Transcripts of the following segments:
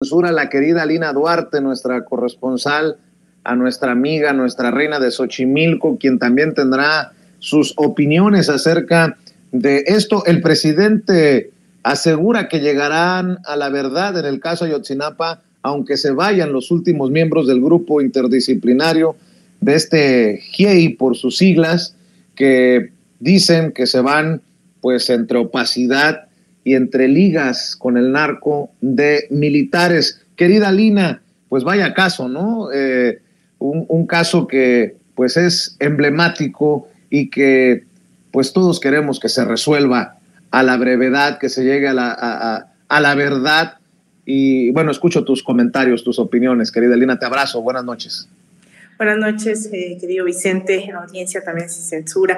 censura, la querida Lina Duarte, nuestra corresponsal, a nuestra amiga, nuestra reina de Xochimilco, quien también tendrá sus opiniones acerca de esto. El presidente asegura que llegarán a la verdad en el caso Ayotzinapa, aunque se vayan los últimos miembros del grupo interdisciplinario de este GIEI por sus siglas, que dicen que se van pues entre opacidad y entre ligas con el narco de militares. Querida Lina, pues vaya caso, ¿no? Un caso que pues es emblemático y que pues todos queremos que se resuelva a la brevedad, que se llegue a la verdad. Y bueno, escucho tus comentarios, tus opiniones, querida Lina, te abrazo, buenas noches. Buenas noches, querido Vicente, audiencia también sin censura.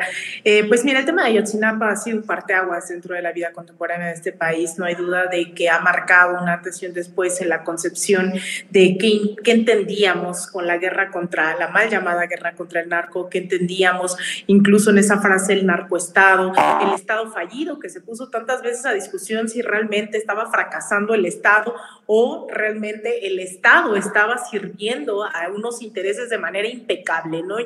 Pues mira, el tema de Ayotzinapa ha sido un parteaguas dentro de la vida contemporánea de este país. No hay duda de que ha marcado un antes y un después en la concepción de qué entendíamos con la guerra contra, la mal llamada guerra contra el narco, qué entendíamos incluso en esa frase el narcoestado, el estado fallido, que se puso tantas veces a discusión si realmente estaba fracasando el estado o realmente el estado estaba sirviendo a unos intereses de manera impecable, ¿no?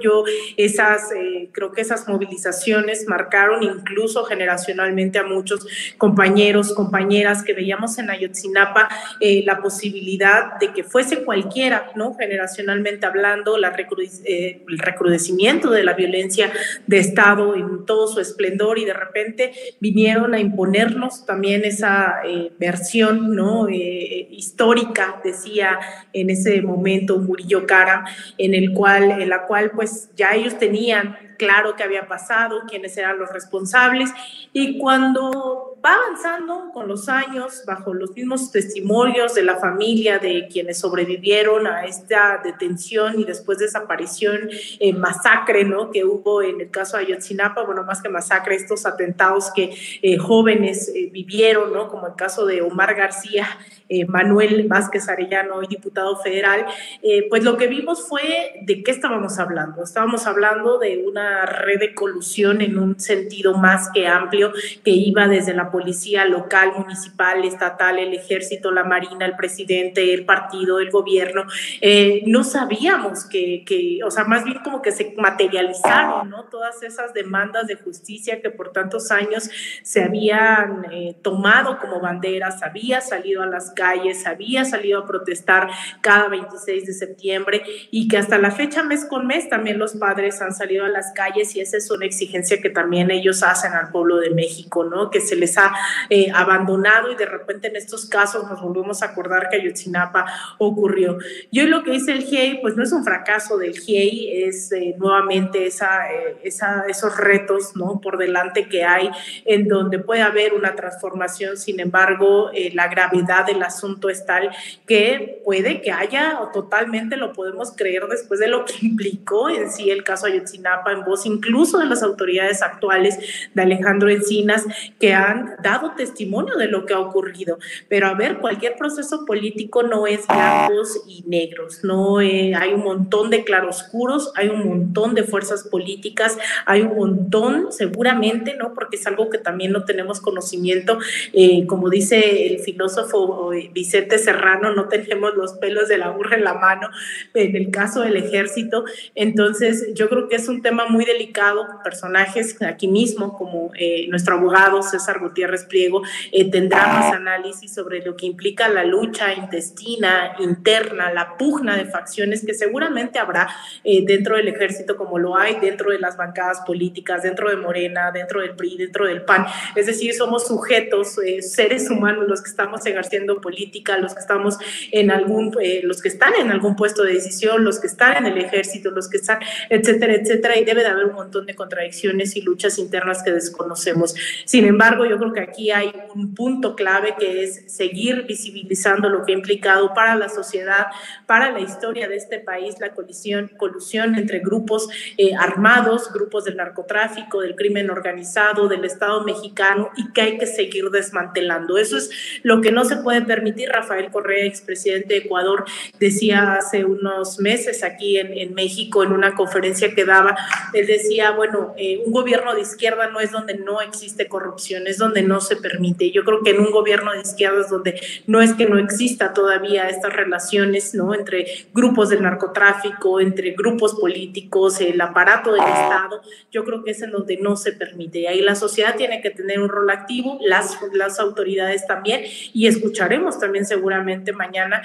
Creo que esas movilizaciones marcaron incluso generacionalmente a muchos compañeros, compañeras que veíamos en Ayotzinapa la posibilidad de que fuese cualquiera, ¿no? Generacionalmente hablando, el recrudecimiento de la violencia de Estado en todo su esplendor, y de repente vinieron a imponernos también esa versión, ¿no? Histórica, decía en ese momento Murillo Karam, en la cual pues ya ellos tenían claro qué había pasado, quiénes eran los responsables, y cuando va avanzando con los años, bajo los mismos testimonios de la familia de quienes sobrevivieron a esta detención y después desaparición, masacre, ¿no?, que hubo en el caso de Ayotzinapa, bueno, más que masacre, estos atentados que jóvenes vivieron, ¿no?, como el caso de Omar García, Manuel Vázquez Arellano, hoy diputado federal, pues lo que vimos fue de qué estábamos hablando. Estábamos hablando de una red de colusión en un sentido más que amplio, que iba desde la policía local, municipal, estatal, el ejército, la marina, el presidente, el partido, el gobierno. No sabíamos o sea, más bien como que se materializaron, ¿no?, todas esas demandas de justicia que por tantos años se habían tomado como banderas, había salido a las calles, había salido a protestar cada 26 de septiembre, y que hasta la fecha, mes con mes, también los padres han salido a las calles, y esa es una exigencia que también ellos hacen al pueblo de México, ¿no?, que se les ha abandonado, y de repente en estos casos nos volvemos a acordar que Ayotzinapa ocurrió. Y hoy lo que dice el GIEI, pues no es un fracaso del GIEI, es nuevamente esos retos, ¿no?, por delante que hay, en donde puede haber una transformación. Sin embargo, la gravedad del asunto es tal que puede que haya, o totalmente lo podemos creer después de lo que implicó en sí el caso Ayotzinapa, en voz incluso de las autoridades actuales, de Alejandro Encinas, que han dado testimonio de lo que ha ocurrido. Pero a ver, cualquier proceso político no es blancos y negros, no hay un montón de claroscuros, hay un montón de fuerzas políticas, hay un montón, seguramente, ¿no?, porque es algo que también no tenemos conocimiento, como dice el filósofo Vicente Serrano, no tenemos los pelos de la burra en la mano en el caso del ejército. Entonces yo creo que es un tema muy delicado. Personajes aquí mismo como nuestro abogado César Gutiérrez Pliego tendrá más análisis sobre lo que implica la lucha intestina, interna, la pugna de facciones que seguramente habrá dentro del ejército, como lo hay dentro de las bancadas políticas, dentro de Morena, dentro del PRI, dentro del PAN. Es decir, somos sujetos, seres humanos, los que estamos ejerciendo política, los que estamos los que están en algún puesto de decisión, los que están en el ejército, los que están, etcétera, etcétera, y debe de haber un montón de contradicciones y luchas internas que desconocemos. Sin embargo, yo creo que aquí hay un punto clave, que es seguir visibilizando lo que ha implicado para la sociedad, para la historia de este país, la colusión entre grupos armados, grupos del narcotráfico, del crimen organizado, del Estado mexicano, y que hay que seguir desmantelando. Eso es lo que no se puede permitir. Rafael Correa, expresidente de Ecuador, decía hace unos meses aquí aquí en México, en una conferencia que daba, él decía, bueno, un gobierno de izquierda no es donde no existe corrupción, es donde no se permite. Yo creo que en un gobierno de izquierda es donde no es que no exista todavía estas relaciones, ¿no?, entre grupos del narcotráfico, entre grupos políticos, el aparato del Estado. Yo creo que es en donde no se permite. Y ahí la sociedad tiene que tener un rol activo, las autoridades también, y escucharemos también seguramente mañana.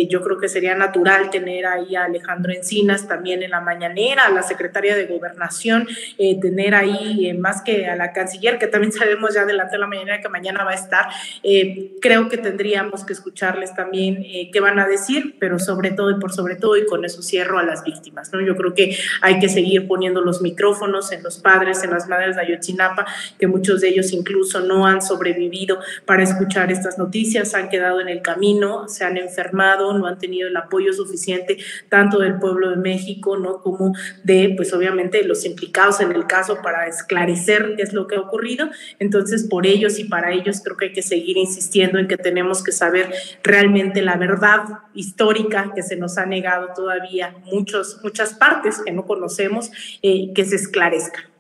Yo creo que sería natural tener ahí a Alejandro Encinas también en la mañanera, a la secretaria de Gobernación, tener ahí más que a la canciller, que también sabemos ya adelante la mañanera que mañana va a estar. Creo que tendríamos que escucharles también qué van a decir, pero sobre todo y por sobre todo, y con eso cierro, a las víctimas, ¿no? Yo creo que hay que seguir poniendo los micrófonos en los padres, en las madres de Ayotzinapa, que muchos de ellos incluso no han sobrevivido para escuchar estas noticias, han quedado en el camino, se han enfermado, no han tenido el apoyo suficiente tanto del pueblo de México, ¿no?, como de, pues obviamente, los implicados en el caso para esclarecer qué es lo que ha ocurrido. Entonces, por ellos y para ellos creo que hay que seguir insistiendo en que tenemos que saber realmente la verdad histórica que se nos ha negado todavía muchas partes que no conocemos, que se esclarezcan.